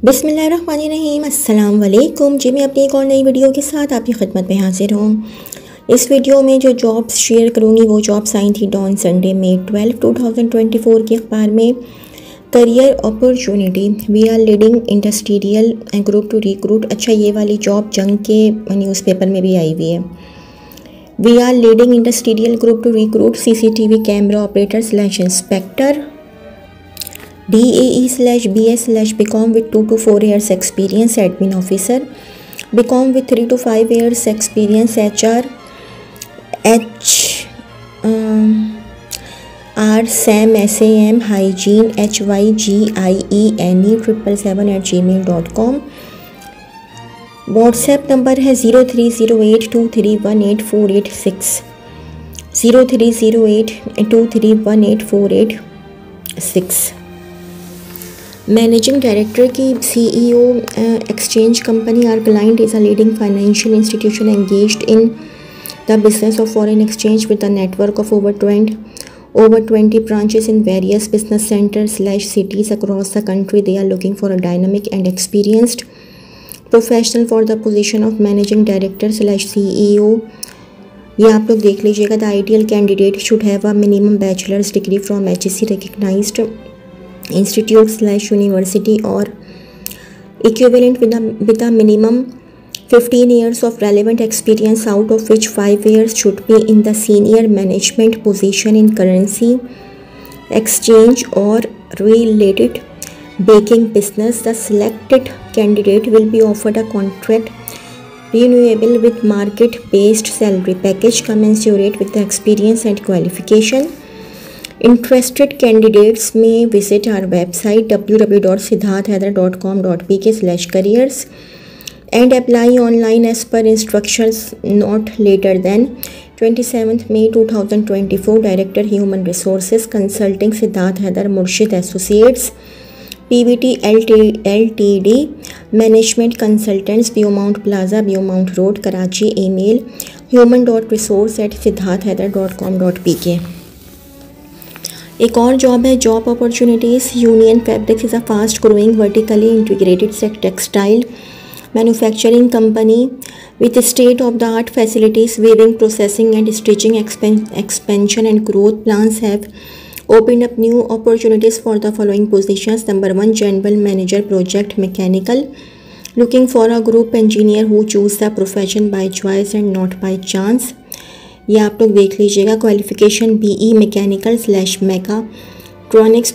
बिस्मिल्लाहिर्रहमानिर्रहीम, अस्सलाम वालेकुम जी। मैं अपनी एक और नई वीडियो के साथ आपकी खिदमत में हाजिर हूँ। इस वीडियो में जो जॉब्स शेयर करूँगी वो जॉब्स आई थी ऑन संडे May 12, 2024 के अखबार में। Career opportunity, we are leading industrial group to recruit. अच्छा, ये वाली जॉब जंग के न्यूज़पेपर में भी आई हुई है। We are leading industrial group to recruit CCTV camera operator / inspector DAE/BS/BCom with 2 to 4 years experience, admin officer, BCom with 3 to 5 years experience, HR, SAM, hygiene, HYGIENE 777@gmail.com। WhatsApp number है 0308231848 0308231848। Managing director की CEO exchange company. Our client is a leading financial institution engaged in the business of foreign exchange with a network of over 20 branches in various business centers / cities across the country. They are looking for a dynamic and experienced professional for the position of managing director / CEO. ये आप लोग देख लीजिएगा। The ideal candidate should have a minimum bachelors degree from HEC recognized institute / university or equivalent with a minimum 15 years of relevant experience, out of which 5 years should be in the senior management position in currency exchange or related banking business. The selected candidate will be offered a contract renewable with market based salary package commensurate with the experience and qualification. Interested candidates may visit our website www.siddharthhaider.com.pk/careers and apply online as per instructions not later than 27th May 2024. Director Human Resources Consulting, Siddharth Haider Murshid Associates PVT LTD, Management Consultants, Beaumont Plaza, Beaumont Road, Karachi. Email human.resource@siddharthhaider.com.pk। एक और job है, job opportunities. Union fabrics is a fast growing vertically integrated textile manufacturing company with state-of-the-art facilities, weaving, processing and stitching expansion and growth plans have opened up new opportunities for the following positions. Number 1, General Manager Project Mechanical, looking for a group engineer who choose the profession by choice and not by chance. ये आप लोग देख लीजिएगा। Qualification BE mechanical / mechatronics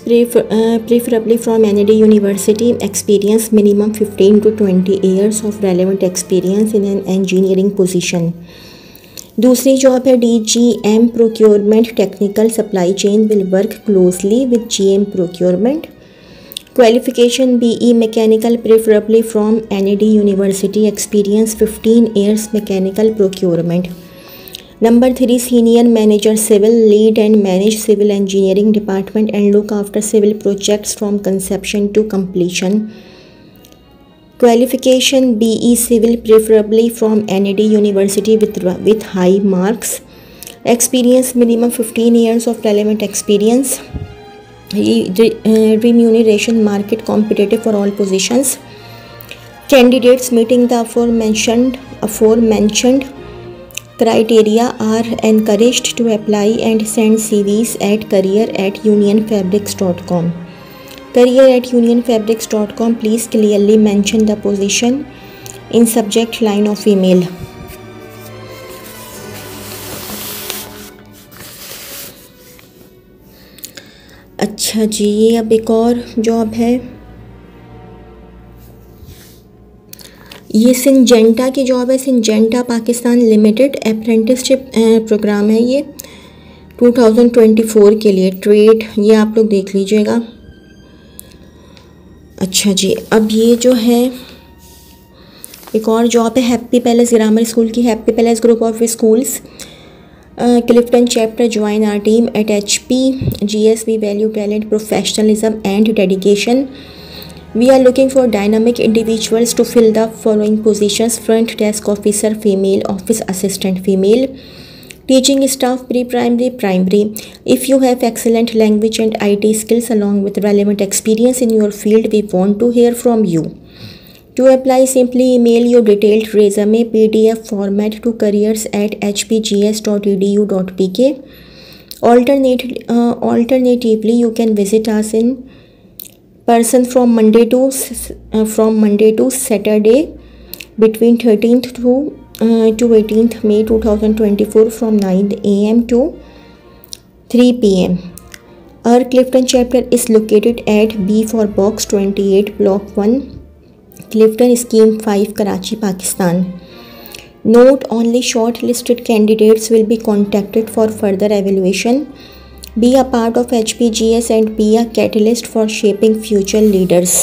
preferably from NAD university. Experience minimum 15 to 20 years of relevant experience in an engineering position. दूसरी job है DGM procurement technical supply chain, will work closely with GM procurement. Qualification BE mechanical preferably from NAD university. Experience 15 years mechanical procurement. Number 3, Senior Manager Civil, lead and manage civil engineering department and look after civil projects from conception to completion. Qualification BE Civil, preferably from NAD University with high marks. Experience minimum 15 years of relevant experience. Remuneration market competitive for all positions. Candidates meeting the aforementioned criteria are encouraged to apply and send CVs at career@unionfabrics.com. career@unionfabrics.com. Please clearly mention the position in subject line of email. अच्छा जी, अब एक और job है। ये Syngenta की job है। Syngenta Pakistan limited apprenticeship programme है ये 2024 के लिए। ट्रेड, ये आप लोग देख लीजिएगा। अच्छा जी, अब ये जो है एक और जॉब है हैप्पी पैलेस ग्रामर स्कूल की। Happy Palace group of schools Clifton chapter, join our team at HP GS. We value talent, professionalism and dedication. We are looking for dynamic individuals to fill the following positions: front desk officer female, office assistant female, Teaching staff pre-primary, primary. If you have excellent language and IT skills along with relevant experience in your field, we want to hear from you. To apply, simply email your detailed resume PDF format to careers@hpgs.edu.pk. Alternatively, you can visit us in person from Monday to Saturday between 13th to 18th May 2024 from 9 a.m. to 3 p.m. Our Clifton chapter is located at B for Box 28 Block 1, Clifton Scheme 5, Karachi, Pakistan. Note: only shortlisted candidates will be contacted for further evaluation. Be a part of HPGS and be a catalyst for shaping future leaders.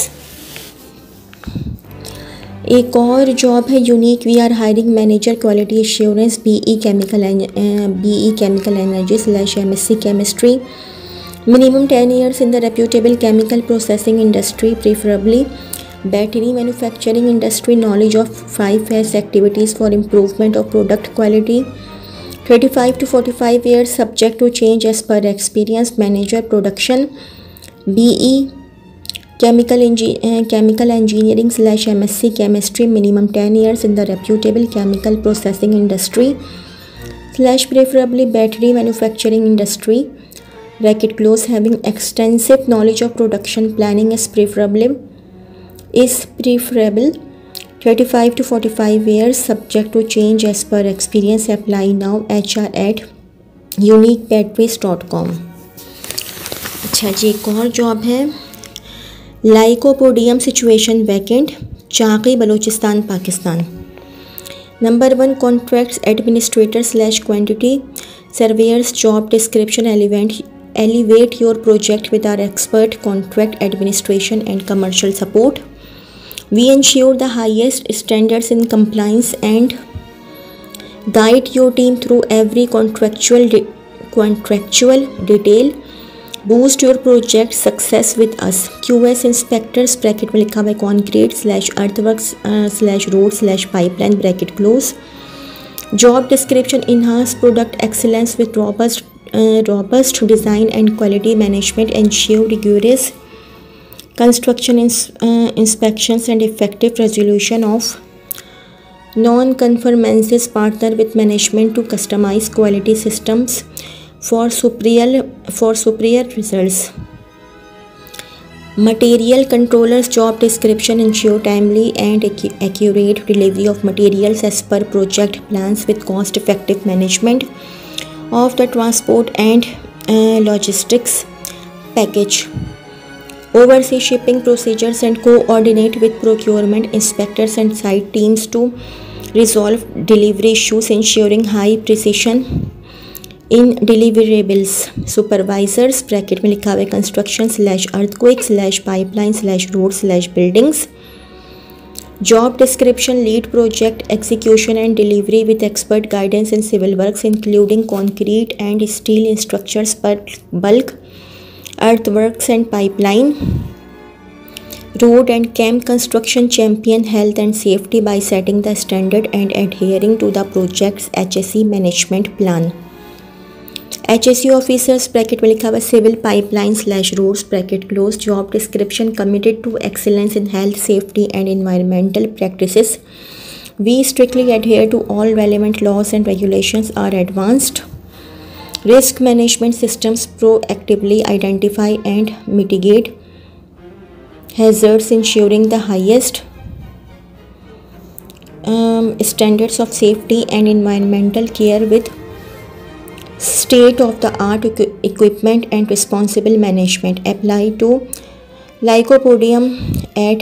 एक और job है unique. We are hiring manager quality assurance BE chemical energy / MSc chemistry. Minimum 10 years in the reputable chemical processing industry, preferably battery manufacturing industry. Knowledge of 5S activities for improvement of product quality. 35 to 45 years, subject to change as per experience. Manager production. BE chemical engineering / MSc chemistry. Minimum 10 years in the reputable chemical processing industry / preferably battery manufacturing industry. Bracket close. Having extensive knowledge of production planning is preferable. 35 to 45 years, subject to change as per experience. Apply now. hr@uniquebatteries.com. अच्छा जी, एक और job है. Lycopodium situation vacant, Chaki, Balochistan, Pakistan. Number 1 contracts administrator / quantity surveyor's. Job description. Elevate your project with our expert contract administration and commercial support. We ensure the highest standards in compliance and guide your team through every contractual detail. Boost your project success with us. QS inspectors bracket में लिखा हुआ है concrete / earthworks / road / pipeline bracket close. Job description. Enhance product excellence with robust design and quality management. Ensure rigorous construction inspections and effective resolution of non-conformances. Partner with management to customize quality systems for superior results. Material controllers. Job description. Ensure timely and accurate delivery of materials as per project plans with cost-effective management of the transport and logistics package. Oversee shipping procedures and coordinate with procurement inspectors and site teams to resolve delivery issues, ensuring high precision in deliverables. Supervisors bracket में लिखा हुआ है construction / earthquake / pipeline / road / buildings. Job description. Lead project execution and delivery with expert guidance in civil works, including concrete and steel structures, bulk earthworks and pipeline. Road and camp construction. Champion health and safety by setting the standard and adhering to the project's HSE management plan. HSE officers bracket में लिखा हुआ civil pipeline / roads bracket close. Job description. Committed to excellence in health, safety and environmental practices. We strictly adhere to all relevant laws and regulations. Are advanced risk management systems proactively identify and mitigate hazards, ensuring the highest standards of safety and environmental care with state-of-the-art equipment and responsible management. Apply to lycopodium at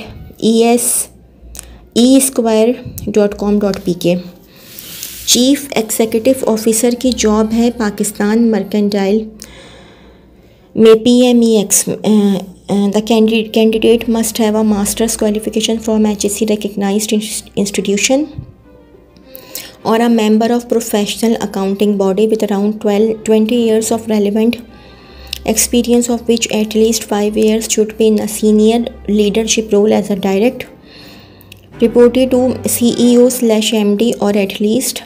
esquire.com.pk. Chief executive officer की job है Pakistan mercantile में PMEX. The candidate must have a master's qualification from HSE recognized institution or a member of professional accounting body with around 20 years of relevant experience, of which at least 5 years should be in a senior leadership role as a direct reported to CEO/MD, or at least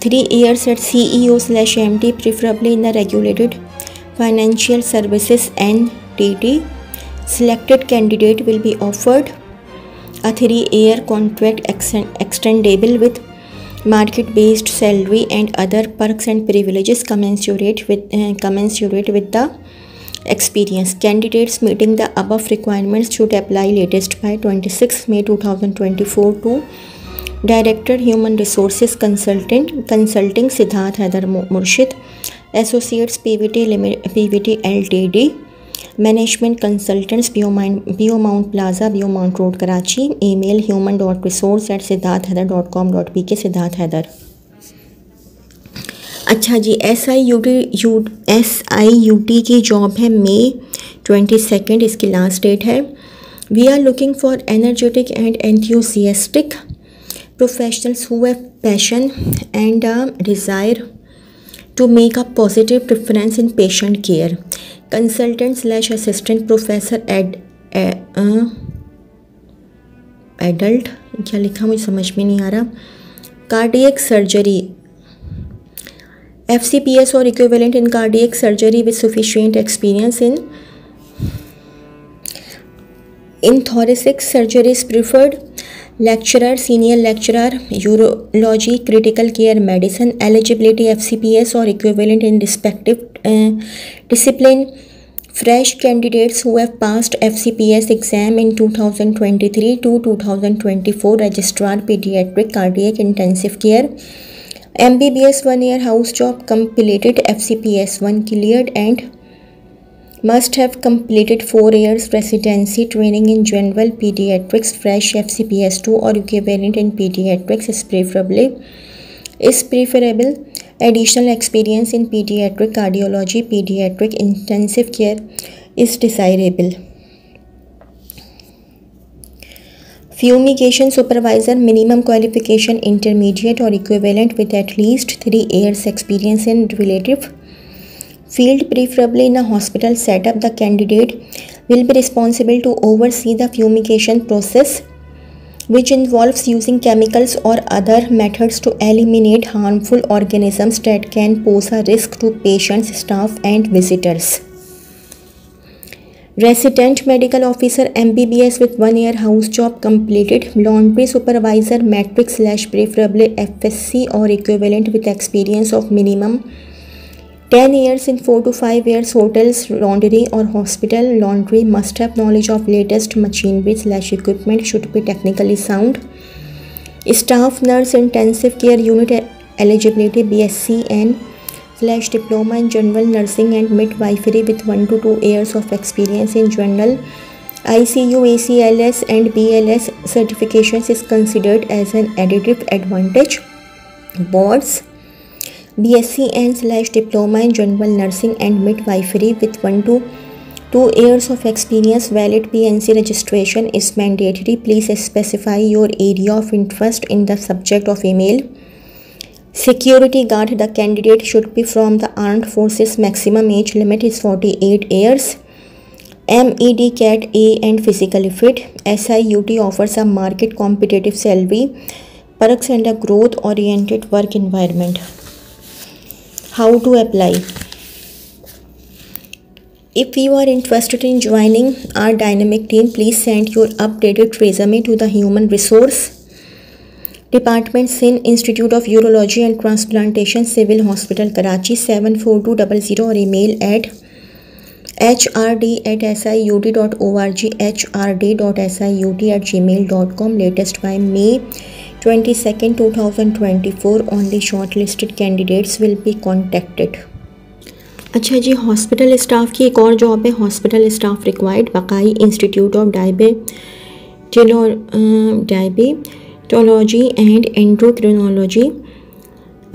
3 years at CEO/MD, preferably in the regulated financial services entity. Selected candidate will be offered a 3-year contract extendable with market-based salary and other perks and privileges commensurate with the experience. Candidates meeting the above requirements should apply latest by 26 May 2024 to Director Human Resources Consulting Siddharth Haider Murshid, Associates PVT Ltd, Management Consultants, Biomount Plaza, Biomount Road, Karachi. Email human.resource@siddharthhaider.com.pk. Siddharth Haider. अच्छा जी, SIUT की job है May 22, इसकी last date है। We are looking for energetic and enthusiastic professionals who have passion and desire to make a positive difference in patient care. Consultant/assistant professor adult, क्या लिखा मुझे समझ में नहीं आ रहा। Cardiac surgery, FCPS or equivalent in cardiac surgery with sufficient experience in thoracic surgery is preferred. Lecturer, senior lecturer, urology, critical care medicine. Eligibility FCPS or equivalent in respective discipline. Fresh candidates who have passed FCPS exam in 2023 to 2024. Registrar Pediatric Cardiac Intensive Care. MBBS 1 year house job completed, FCPS 1 cleared, and must have completed 4 years residency training in general pediatrics. Fresh FCPS 2 or equivalent in pediatrics is preferable. Additional experience in pediatric cardiology, pediatric intensive care is desirable. Fumigation supervisor, minimum qualification intermediate or equivalent with at least 3 years experience in relative field, preferably in a hospital setup. The candidate will be responsible to oversee the fumigation process, which involves using chemicals or other methods to eliminate harmful organisms that can pose a risk to patients, staff, and visitors. Resident medical officer, MBBS with 1 year house job completed. Laundry supervisor, matrix/preferably FSC or equivalent with experience of minimum 10 years in 4 to 5 years hotels, laundry or hospital. Laundry must have knowledge of latest machinery/equipment, should be technically sound. Staff nurse intensive care unit, eligibility BSc/diploma in general nursing and midwifery with 1 to 2 years of experience in general ICU, ACLS and BLS certifications is considered as an additive advantage. Boards, BSc/diploma in general nursing and midwifery with 1 to 2 years of experience. Valid PNC registration is mandatory. Please specify your area of interest in the subject of email. Security guard, the candidate should be from the armed forces. Maximum age limit is 48 years. MED Cat A and physically fit. SIUT offers a market competitive salary, perks and a growth oriented work environment. How to apply? If you are interested in joining our dynamic team, please send your updated resume to the Human Resource Department, SIN, Institute of Urology and Transplantation, Civil Hospital, Karachi 74200, or email at hrd@siut.org, hrd.siut@gmail.com. Latest by May 22, 2024. Only shortlisted candidates will be contacted. अच्छा जी, hospital staff की एक और job है। Hospital staff required, Bakai institute of diabetology and endocrinology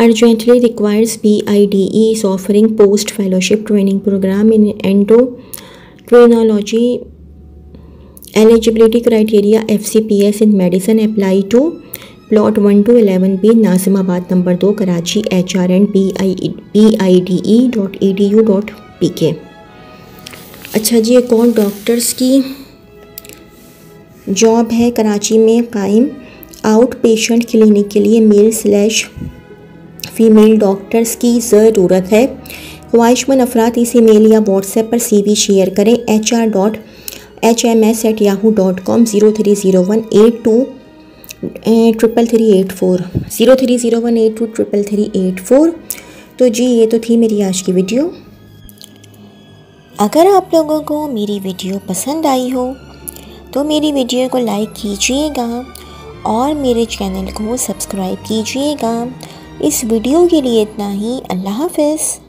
urgently requires BIDE is offering post fellowship training program in endocrinology. Eligibility criteria FCPS in medicine. Apply to plot 1 to 11B, Nazimabad number 2, Karachi, hrnbide.edu.pk। अच्छा जी, एक और doctors की job है कराची में कायम। Out patient clinic के लिए male female doctors की ज़रूरत है। ख्वाहिशमंद अफराद इस ईमेल या व्हाट्सएप पर CV शेयर करें hr.hms@yahoo.com 0301823384 0301823384। तो जी ये तो थी मेरी आज की वीडियो। अगर आप लोगों को मेरी वीडियो पसंद आई हो तो मेरी वीडियो को लाइक कीजिएगा और मेरे चैनल को सब्सक्राइब कीजिएगा। इस वीडियो के लिए इतना ही। अल्लाह हाफ़िज़।